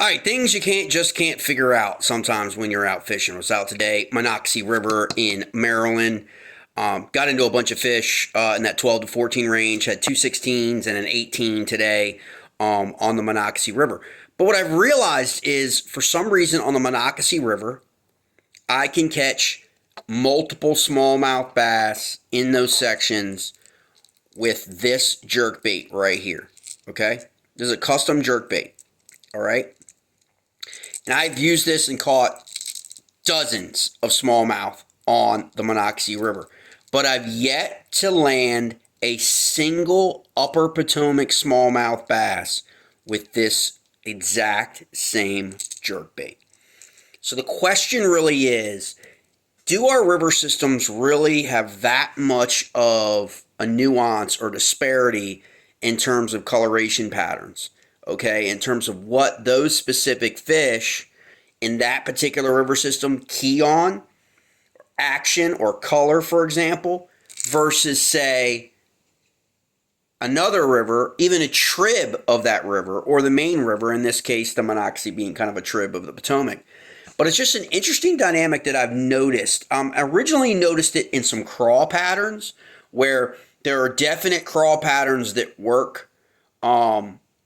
All right, things you can't figure out sometimes when you're out fishing. I was out today, Monocacy River in Maryland. Got into a bunch of fish in that 12 to 14 range. Had two 16s and an 18 today on the Monocacy River. But what I've realized is, for some reason on the Monocacy River, I can catch multiple smallmouth bass in those sections with this jerkbait right here. Okay, this is a custom jerkbait. All right. And I've used this and caught dozens of smallmouth on the Monocacy River. But I've yet to land a single upper Potomac smallmouth bass with this exact same jerkbait. So the question really is, do our river systems really have that much of a nuance or disparity in terms of coloration patterns? Okay, in terms of what those specific fish in that particular river system key on, action or color, for example, versus, say, another river, even a trib of that river, or the main river, in this case, the Monocacy being kind of a trib of the Potomac. But it's just an interesting dynamic that I've noticed. I originally noticed it in some crawl patterns, where there are definite crawl patterns that work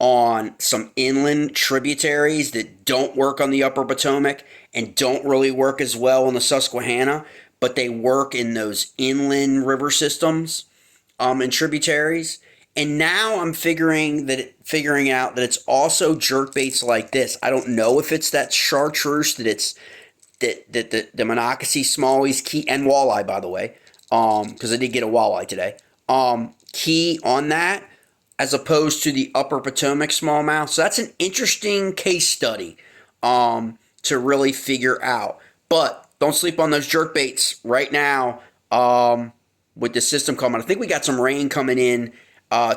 on some inland tributaries that don't work on the upper Potomac and don't really work as well on the Susquehanna, but they work in those inland river systems and tributaries. And now I'm figuring out that it's also jerkbaits like this. I don't know if it's that chartreuse that the Monocacy smallies key, and walleye, by the way, because I did get a walleye today, key on that, as opposed to the upper Potomac smallmouth. So that's an interesting case study to really figure out. But don't sleep on those jerkbaits right now with the system coming. I think we got some rain coming in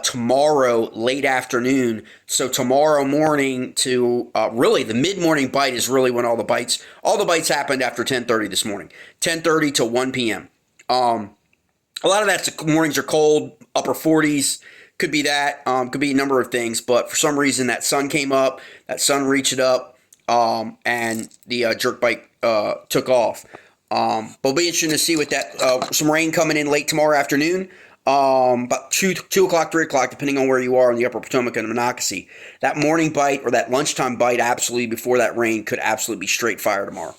tomorrow late afternoon. So tomorrow morning to really the mid-morning bite is really when all the bites happened after 10:30 this morning. 10:30 to 1 p.m. A lot of that's mornings are cold, upper 40s. Could be that. Could be a number of things. But for some reason, that sun came up. That sun reached up, and the jerkbait took off. But it'll be interesting to see with that. Some rain coming in late tomorrow afternoon. About 2 o'clock, 3 o'clock, depending on where you are in the upper Potomac and the Monocacy. That morning bite or that lunchtime bite, absolutely before that rain, could absolutely be straight fire tomorrow.